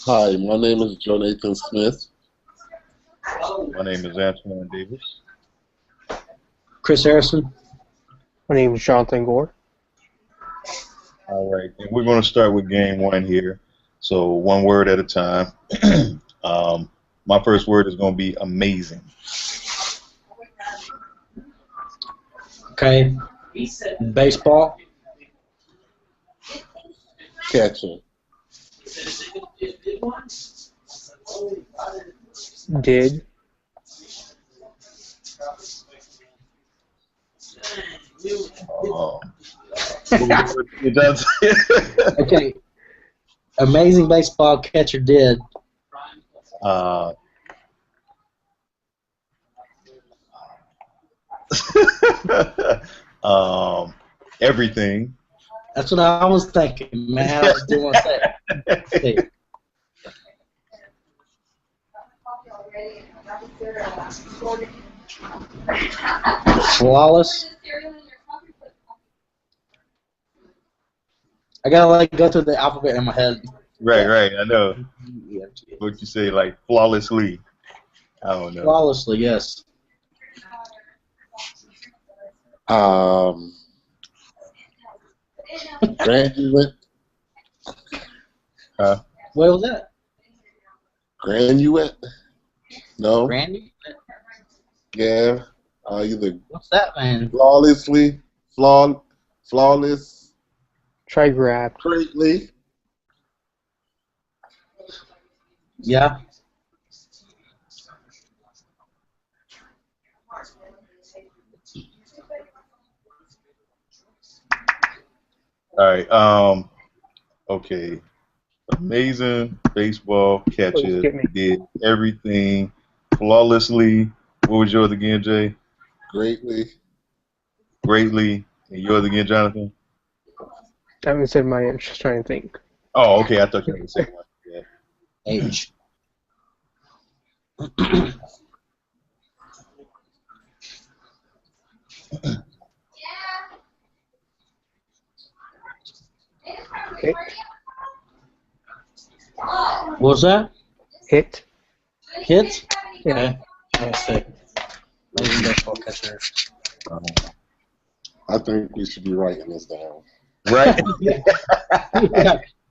Hi, my name is Jonathan Smith. My name is Antoine Davis. Chris Harrison. My name is Jonathan Gore. All right, and we're going to start with game one here. So one word at a time. My first word is going to be amazing. Okay. Baseball. Catcher. Did. Um, it does. Okay. Amazing baseball catcher did. uh, everything. That's what I was thinking, man. I was doing that. Hey. Flawless. I gotta like go through the alphabet in my head. Right, right. I know Yeah. what you say, like flawlessly. I don't know. Flawlessly, yes. Graduate. What was that? Graduate. No. Randy? Yeah. Either What's that, man? flawlessly, flawless, Try grabbed. greatly. Yeah. All right. Okay. Amazing baseball catcher. get me. Did everything flawlessly. What was yours again, Jay? Greatly. Greatly. And yours again, Jonathan? I haven't said mine. I'm just trying to think. Oh, okay. I thought you were the same one. Yeah. H. Hit. What was that? Hit. Hits? Yeah. Okay. Let's see. Amazing baseball catcher. I think we should be writing this down. Right? Yeah,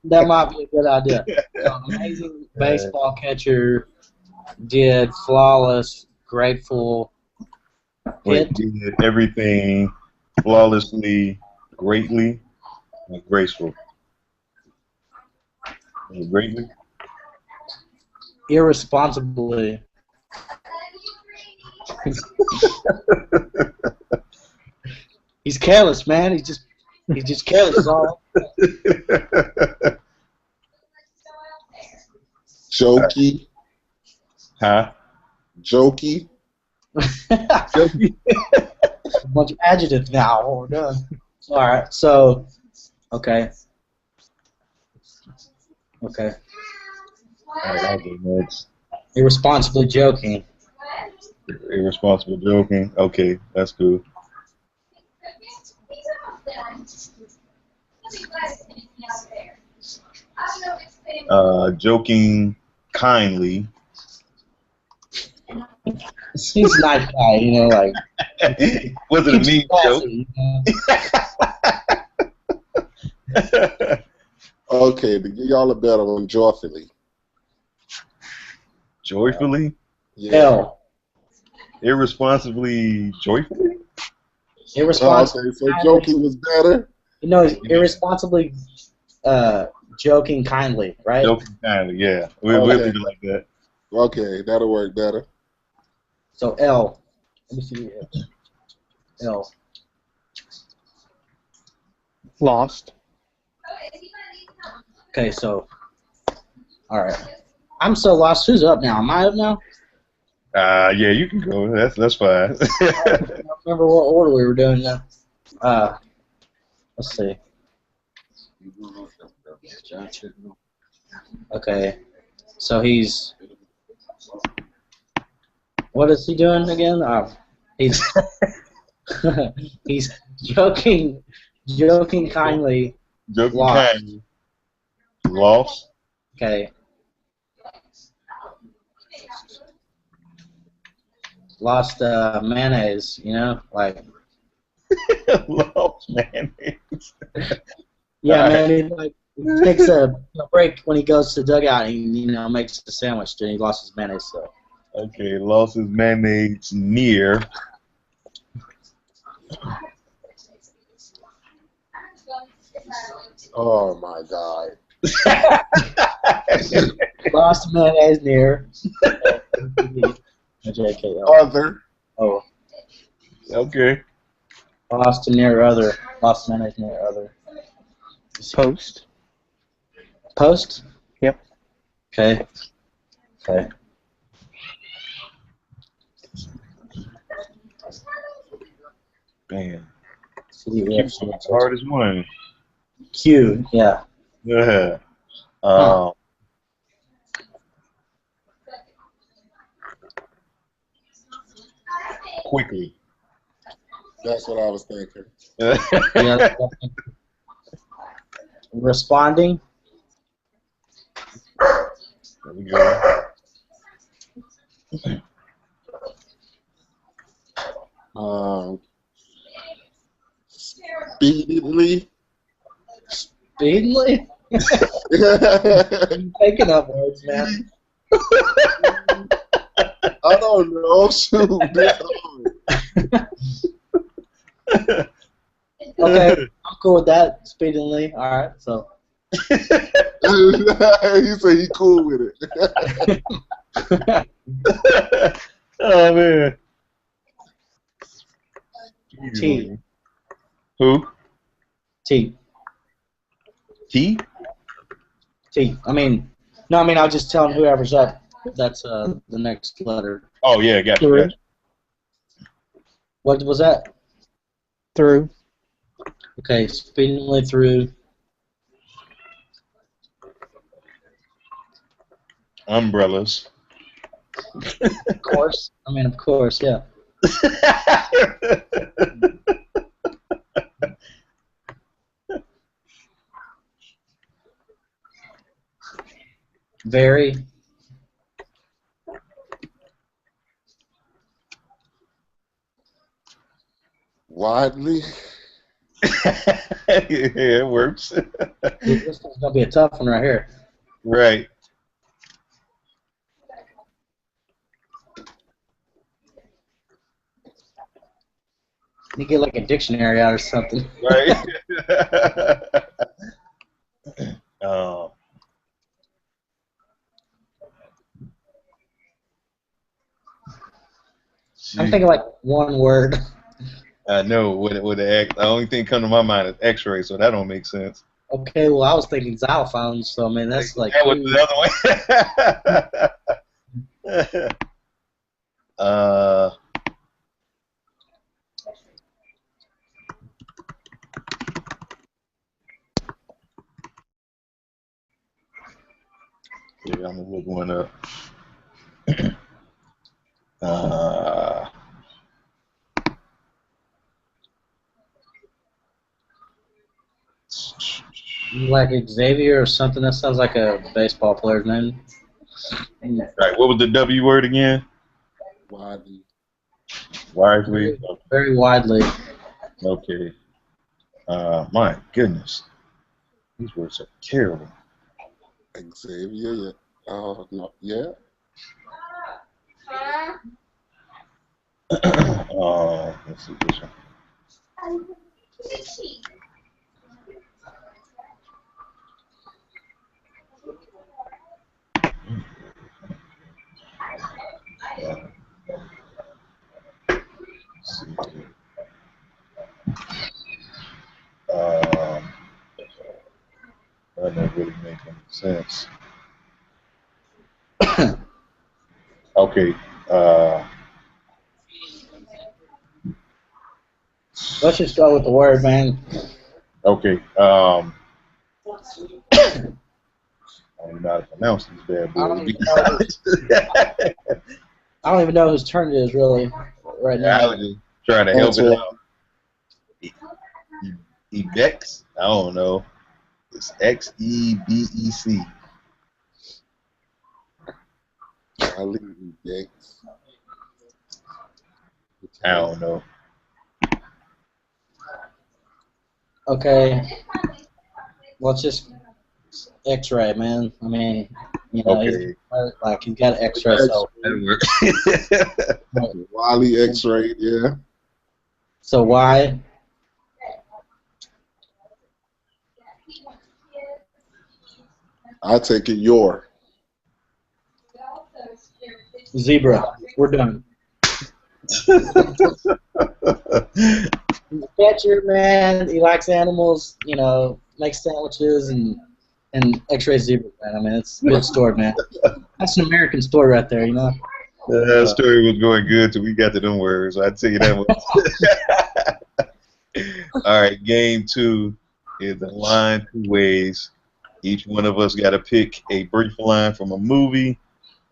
that might be a good idea. So, amazing baseball catcher did flawless, grateful, Wait, hit. did everything flawlessly, greatly, and graceful. Was it greatly? Irresponsibly. He's careless, man. He's just careless. Is all. Jokey. Huh? Jokey. A bunch of adjectives now. We're done. All right. So, okay. Okay. All right, I'll go next. Irresponsibly joking. Irresponsible joking. Okay, that's cool. Joking kindly. He's a nice guy, you know, like. Was it a mean joke? You know? Okay, to give y'all a better one, joyfully. Joyfully? Yeah. L. Irresponsibly joyfully? Irresponsible. Okay, so joking was better. No, irresponsibly joking kindly, right? Joking kindly, yeah. We'll Okay. leave it like that. Okay, that'll work better. So L. Let me see. L. Lost. Okay, so. All right. I'm so lost. Who's up now? Am I up now? Yeah, you can go. That's fine. I don't remember what order we were doing now. Let's see. Okay. So he's. What is he doing again? He's. He's joking kindly. Joking Lost. kindly. Lost. Okay. Lost mayonnaise, you know, like Lost mayonnaise. yeah, All man. He like takes a break when he goes to the dugout. And he makes a sandwich. Then he lost his mayonnaise. So Okay, lost his mayonnaise near. Oh my God. lost mayonnaise near. JKL. Other. Oh, Okay. lost near other. Lost mayonnaise near other. Post. Post. Yep. Okay. Okay. Man. CDF. Q's the hardest one. Q. Yeah. Yeah. Huh. Quickly. That's what I was thinking. Yeah. Responding. There we go. Speedily. Speedily. Taking up words, man. I don't know. Shoot. Okay, I'm cool with that. Speedily. All right. So. He said he cool with it. Oh man. T. Who? T. T? T. I mean, I'll just tell whoever's up. That's the next letter. Oh yeah, gotcha. Through. Gotcha. What was that? Through. Okay, speedily through. Umbrellas. Of course. Of course, yeah. Very. Widely. Yeah, it works. This is gonna be a tough one right here. Right. You get like a dictionary out or something. Right. Oh. I'm thinking like one word. I know what the only thing come to my mind is X-ray, so that don't make sense. Okay, well I was thinking xylophones, so I mean that's like. That was the other way. Yeah, I'm gonna look one up. Like Xavier or something. That sounds like a baseball player's name. Right, what was the W word again? Widely. Widely. Very widely. Okay. My goodness, these words are terrible. Xavier. Yeah. Oh no. Yeah. Let's see this one. That doesn't really make any sense. Okay. Let's just go with the word, man. Okay. I don't know how to pronounce these bad boys. I don't even know whose turn it is really right I now. was just trying to help it out. Ebex? I don't know. It's Xebec. Wiley Yanks. I don't know. Okay. Let's just X-ray, man. I mean, you know, Okay. he's got X-ray, so Wiley X-ray, yeah. so why? I take it your. Zebra. We're done. He's a catcher, man. He likes animals. You know, makes sandwiches and X-ray zebra, man. I mean, it's a good story, man. That's an American story right there, you know. That story was going good till we got to them words. I'd tell you that much. All right, game 2 is a line 2 ways. Each one of us got to pick a brief line from a movie,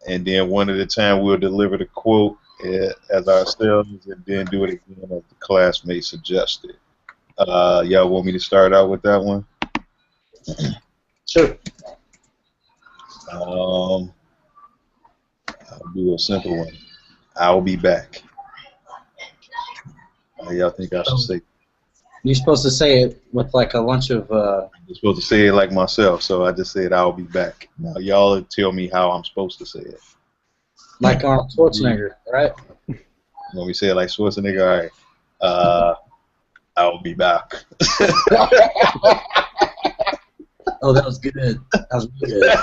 and then one at a time we'll deliver the quote as ourselves, and then do it again as the classmate suggested. Y'all want me to start out with that one? Sure. I'll do a simple one. I'll be back. Y'all think I should say? You're supposed to say it with like a bunch of. I'm supposed to say it like myself, so I just said I'll be back. Now y'all tell me how I'm supposed to say it. Like Arnold Schwarzenegger, right? When we say it like Schwarzenegger, all right. I'll be back. Oh, that was good. That was really good.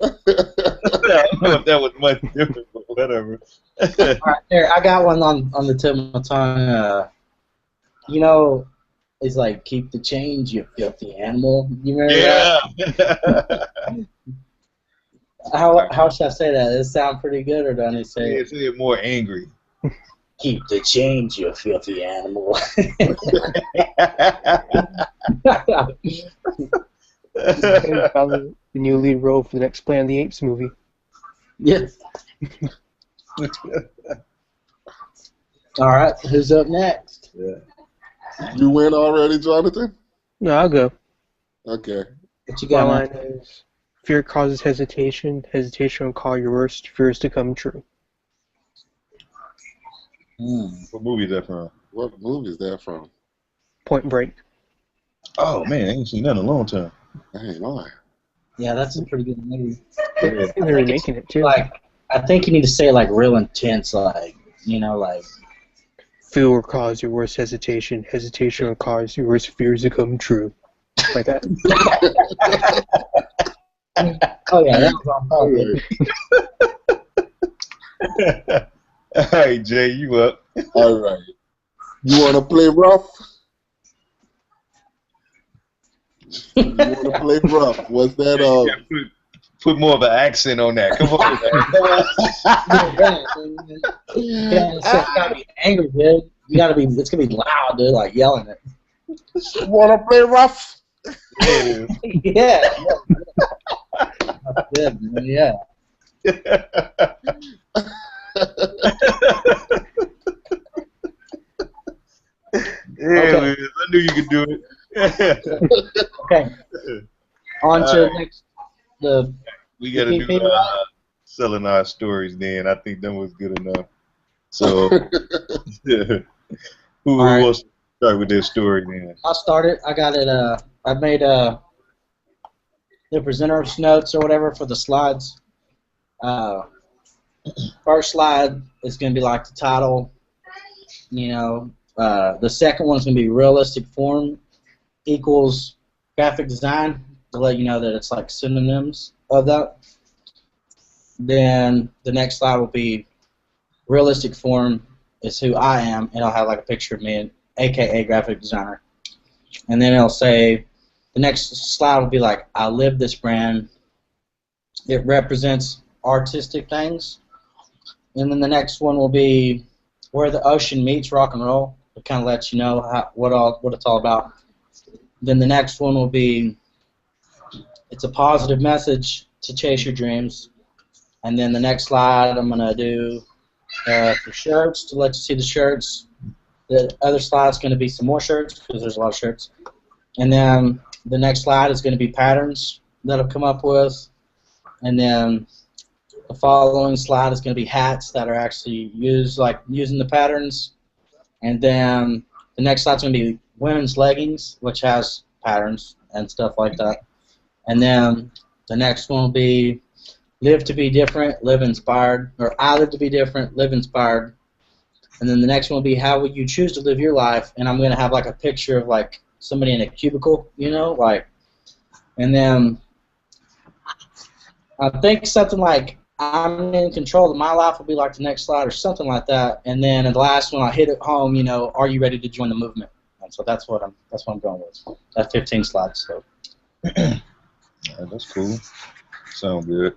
I don't know if that was much different, but whatever. All right, there. I got one on the tip of my tongue. You know, it's like, keep the change, you filthy animal. You remember that? How should I say that? Does it sound pretty good, or do I need to say Say it more angry. keep the change, you filthy animal? Probably the new lead role for the next Planet of the Apes movie. Yes. All right, who's up next? You win already, Jonathan? No, I'll go. Okay. What you My got? line Man? is, fear causes hesitation. Hesitation will call your worst fears to come true. What movie is that from? What movie is that from? Point Break. Oh man, I ain't seen that in a long time. I ain't lying. Yeah, that's a pretty good movie. Yeah. And they're remaking it too. Like, I think you need to say it like real intense, like, you know, like. Fear will cause your worst hesitation. Hesitation will cause your worst fears to come true. Like that. Oh yeah, that was on purpose. All right, Jay, you up? All right. You want to play rough? You want to play rough? What's that? Yeah, put more of an accent on that. Come on, man. Yeah, so you gotta be angry, dude. You gotta be. It's gonna be loud, dude. Like yelling it. Want to play rough? Yeah, Yeah. That's good, man. Yeah. Yeah, man. I knew you could do it. Okay. On to next. The We got to You think do people selling our stories then. I think that was good enough. So, who All right. wants to start with their story then? I started. I got it. I made the presenter's notes or whatever for the slides. First slide is going to be like the title. You know, the second one's going to be realistic form equals graphic design, to let you know that it's like synonyms of that. Then the next slide will be realistic form is who I am, and I'll have like a picture of me, aka graphic designer. And then it'll say, the next slide will be like, I live this brand. It represents artistic things. And then the next one will be where the ocean meets rock and roll. It kind of lets you know what it's all about. Then the next one will be, it's a positive message to chase your dreams. And then the next slide I'm going to do for shirts, to let you see the shirts. The other slide's going to be some more shirts, because there's a lot of shirts. And then the next slide is going to be patterns that I've come up with. And then the following slide is going to be hats that are actually used, like using the patterns. And then the next slide is going to be women's leggings, which has patterns and stuff like that. And then the next one will be live to be different, live inspired, or I live to be different, live inspired. And then the next one will be how would you choose to live your life? And I'm going to have like a picture of like somebody in a cubicle, you know, like. And then I think something like I'm in control of my life will be like the next slide or something like that. And then in the last one, I hit it home, you know, are you ready to join the movement? And so that's what I'm going with. That's 15 slides. So. That's cool. Sound good.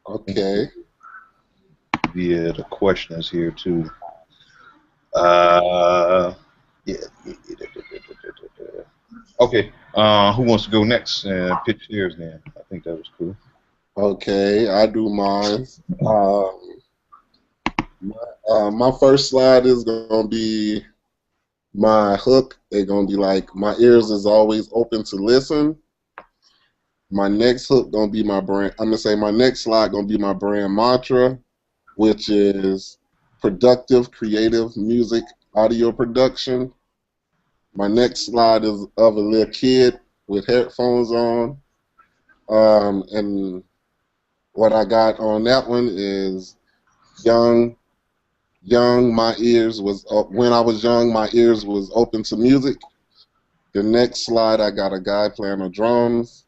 Okay. Via the questions here too. Yeah. Okay. Who wants to go next and pitch theirs then? I think that was cool. Okay, I do mine. My first slide is gonna be my hook. They're gonna be like, my ears is always open to listen. My next hook gonna be my brand. I'm gonna say my next slide gonna be my brand mantra, which is productive, creative music, audio production. My next slide is of a little kid with headphones on, and what I got on that one is young. My ears was when I was young. My ears was open to music. The next slide, I got a guy playing the drums,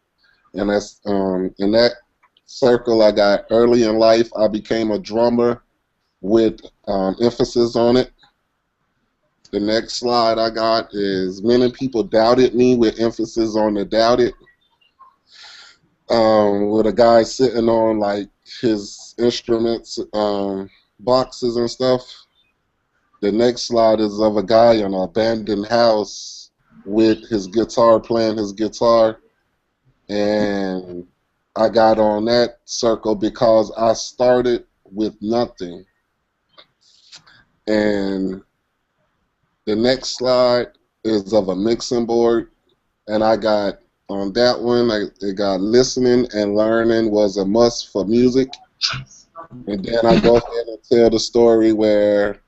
and that's in that circle. I got early in life. I became a drummer with emphasis on it. The next slide I got is many people doubted me with emphasis on the doubted. With a guy sitting on like his instruments, boxes and stuff. The next slide is of a guy in an abandoned house with his guitar, playing his guitar. And I got on that circle because I started with nothing. And the next slide is of a mixing board, and I got on that one, it got listening and learning was a must for music. And then I go ahead and tell the story where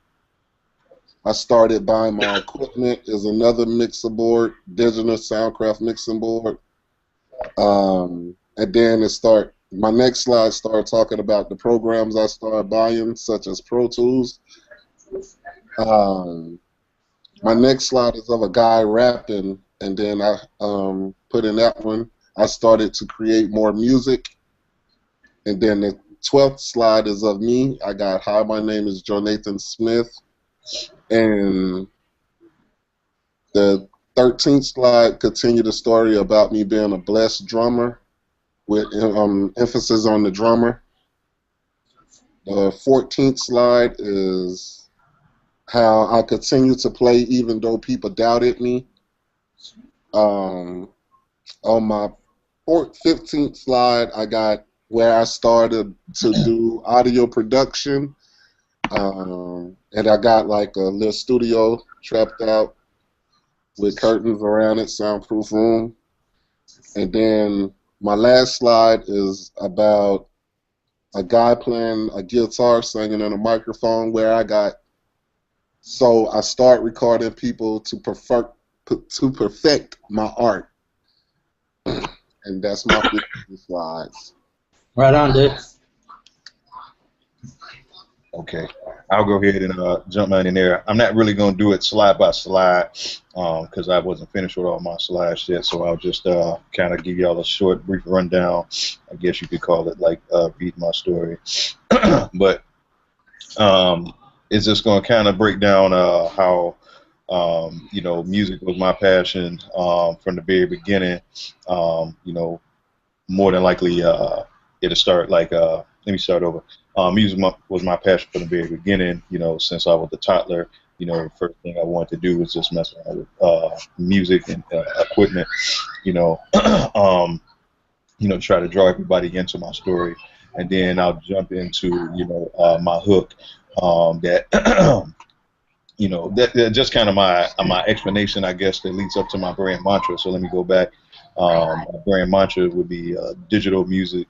I started buying my equipment. Is another mixing board, digital Soundcraft mixing board. And then my next slide start talking about the programs I started buying, such as Pro Tools. My next slide is of a guy rapping, and then I put in that one, I started to create more music. And then the 12th slide is of me. I got, hi, my name is Jonathan Smith. And the 13th slide continued the story about me being a blessed drummer with emphasis on the drummer. The 14th slide is how I continue to play even though people doubted me. On my 15th slide, I got where I started to do audio production, and I got like a little studio trapped out with curtains around it, soundproof room. And then my last slide is about a guy playing a guitar, singing in a microphone where I got. So I start recording people to perfect my art, and that's my 50 slides. Right on, dude. Okay, I'll go ahead and jump right in there. I'm not really going to do it slide by slide because I wasn't finished with all my slides yet, so I'll just kind of give y'all a short, brief rundown. I guess you could call it like read my story. But it's just going to kind of break down how, you know, music was my passion from the very beginning. You know, more than likely it'll start like, let me start over. Music was my passion from the very beginning, you know, since I was a toddler. You know, the first thing I wanted to do was just mess around with music and equipment, you know, try to draw everybody into my story. And then I'll jump into, you know, my hook that you know, that just kind of my explanation, I guess, that leads up to my brand mantra. So let me go back. My brand mantra would be digital music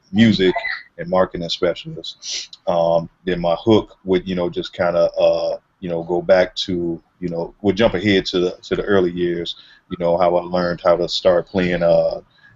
and marketing specialist. Then my hook would, you know, just kind of, you know, go back to, you know, would jump ahead to the early years. You know, how I learned how to start playing,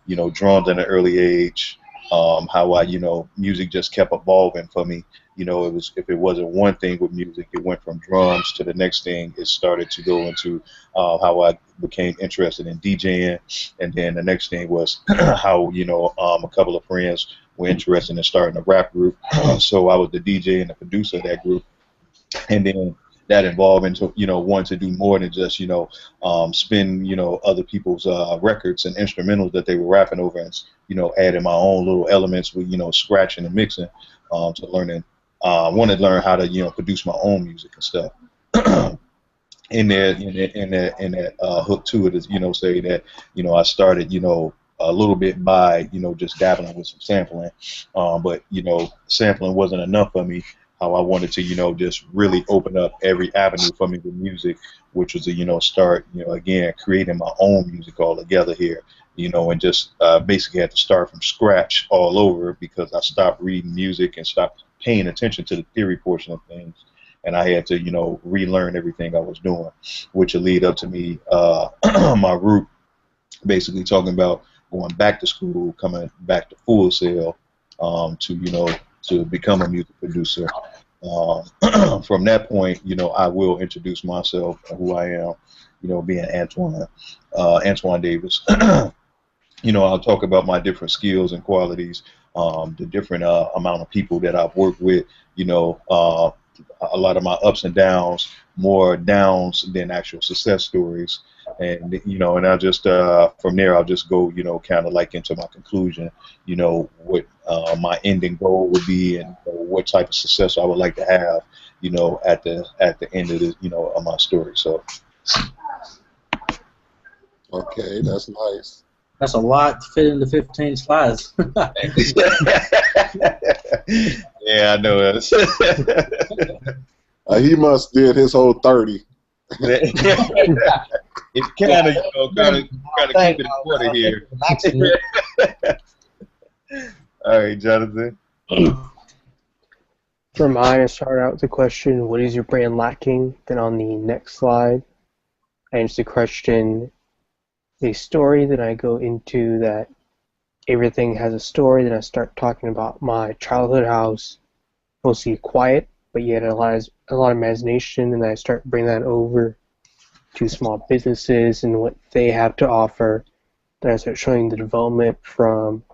you know, drums at an early age. How I, you know, music just kept evolving for me. You know, it was, if it wasn't one thing with music, it went from drums to the next thing. It started to go into how I became interested in DJing, and then the next thing was how, you know, a couple of friends were interested in starting a rap group. So I was the DJ and the producer of that group, and then that evolved into, you know, wanting to do more than just, you know, spin, you know, other people's records and instrumentals that they were rapping over, and, you know, adding my own little elements with, you know, scratching and mixing, to learning. Wanted to learn how to, you know, produce my own music and stuff. in that hook to it is, you know, say that, you know, I started, you know, a little bit by, you know, just dabbling with some sampling, but, you know, sampling wasn't enough for me. How I wanted to, you know, just really open up every avenue for me with music, which was to, you know, start, you know, again, creating my own music all together here, you know, and just basically had to start from scratch all over, because I stopped reading music and stopped paying attention to the theory portion of things, and I had to, you know, relearn everything I was doing, which will lead up to me, my route, basically talking about going back to school, coming back to Full Sail, to, you know, to become a music producer. From that point, you know, I will introduce myself and who I am, you know, being Antoine Davis. You know, I'll talk about my different skills and qualities, the different amount of people that I've worked with, you know, a lot of my ups and downs, more downs than actual success stories. And, you know, and I'll just, from there, I'll just go, you know, kind of like into my conclusion, you know, what my ending goal would be, and, you know, what type of success I would like to have, you know, at the end of the, you know, of my story. So. Okay, that's nice. That's a lot to fit into 15 slides. Yeah, I know that. He must did his whole 30. It's kind of, you know, kind of keep it in quarter here. All right, Jonathan. For mine, I start out with the question, what is your brand lacking? Then on the next slide, I answer the question, a story. Then I go into that everything has a story. Then I start talking about my childhood house, mostly quiet, but yet a lot of imagination. And I start bringing that over to small businesses and what they have to offer. Then I start showing the development from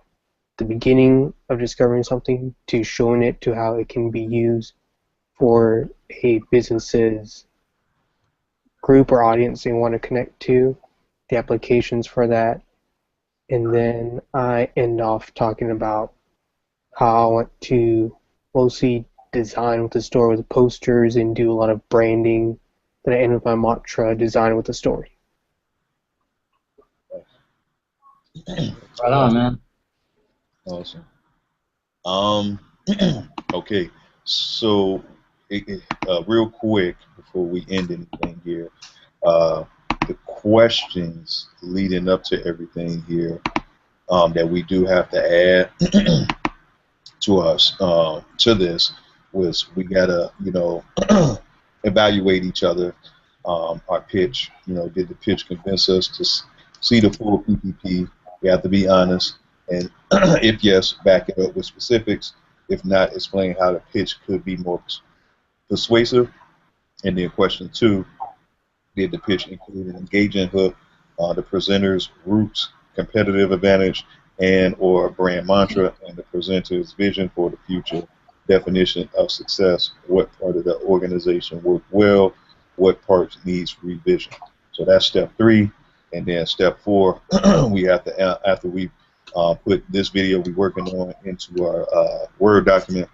the beginning of discovering something to showing it to how it can be used for a business's group or audience they want to connect to, the applications for that. And then I end off talking about how I want to mostly design with the store with the posters and do a lot of branding. Then I end with my mantra, design with the story. Right on, man. Awesome. Okay, so real quick before we end anything here, the questions leading up to everything here, that we do have to add to us, to this, was we gotta, you know, evaluate each other. Our pitch, you know, did the pitch convince us to see the full PPP? We have to be honest, and if yes, back it up with specifics. If not, explain how the pitch could be more persuasive. And then question 2, did the pitch include an engaging hook, the presenter's roots, competitive advantage, and or brand mantra, and the presenter's vision for the future, definition of success, what part of the organization worked well, what parts needs revision. So that's step 3. And then step 4, we have to, after we put this video we're working on into our Word document,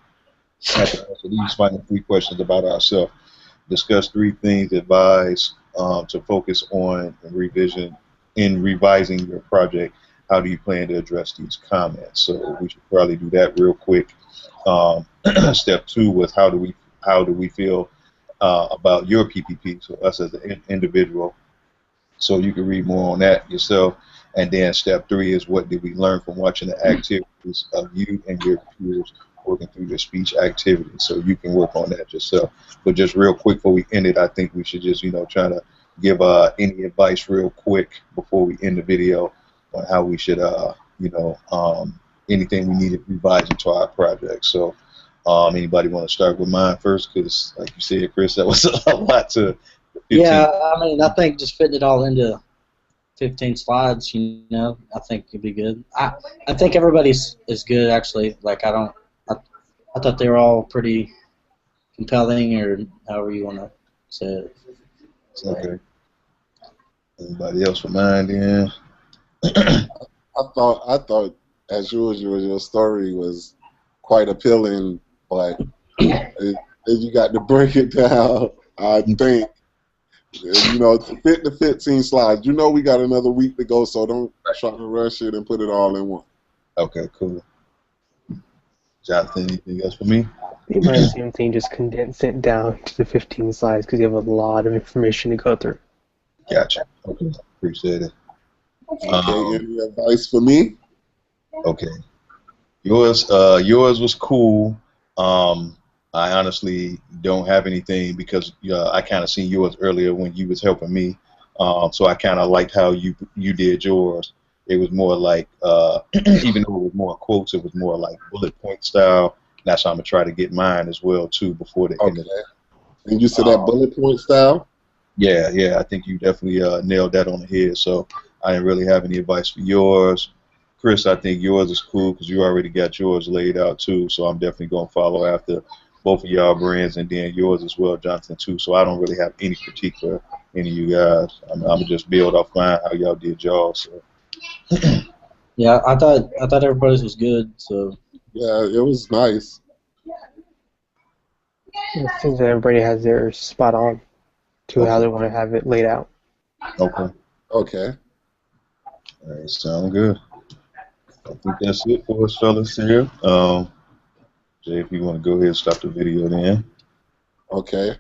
have to answer these final 3 questions about ourselves. Discuss 3 things, advise to focus on in revising your project. How do you plan to address these comments? So we should probably do that real quick. Step 2 was how do we feel about your PPP, so us as an individual. So you can read more on that yourself. And then step 3 is what did we learn from watching the activities of you and your peers working through your speech activities. So you can work on that yourself. But just real quick before we end it, I think we should just, try to give any advice real quick before we end the video on how we should, anything we need to revise into our project. So anybody want to start with mine first? Because like you said, Chris, that was a lot to 15. Yeah, I mean, I think just fitting it all into 15 slides, I think it'd be good. I think everybody's is good actually. Like I thought they were all pretty compelling, or however you want to say it. So. Okay. Anybody else for mine then? I thought as usual your story was quite appealing, but you got to break it down. I think. To fit the 15 slides. We got another week to go, so don't try to rush it and put it all in one. Okay, cool. Jonathan, anything else for me? It might be the same thing, just condense it down to the 15 slides because you have a lot of information to go through. Gotcha. Okay, appreciate it. Okay, any advice for me? Okay. Yours was cool. I honestly don't have anything because I kind of seen yours earlier when you was helping me. So I kind of liked how you did yours. It was more like, even though it was more quotes, it was more like bullet point style. That's how I'm going to try to get mine as well, too, before the end of that. And you said that bullet point style? Yeah, I think you definitely nailed that on the head. So I didn't really have any advice for yours. Chris, I think yours is cool because you already got yours laid out, too. So I'm definitely going to follow after both of y'all brands, and then yours as well, Jonathan, too. So I don't really have any critique for any of you guys. I'm gonna just build off mine how y'all did y'all. So. Yeah, I thought everybody's was good. So. Yeah, it was nice. It seems that everybody has their spot on to how they want to have it laid out. Okay. Okay. All right, sound good. I think that's it for us, fellas here. Jay, if you want to go ahead and stop the video then. Okay.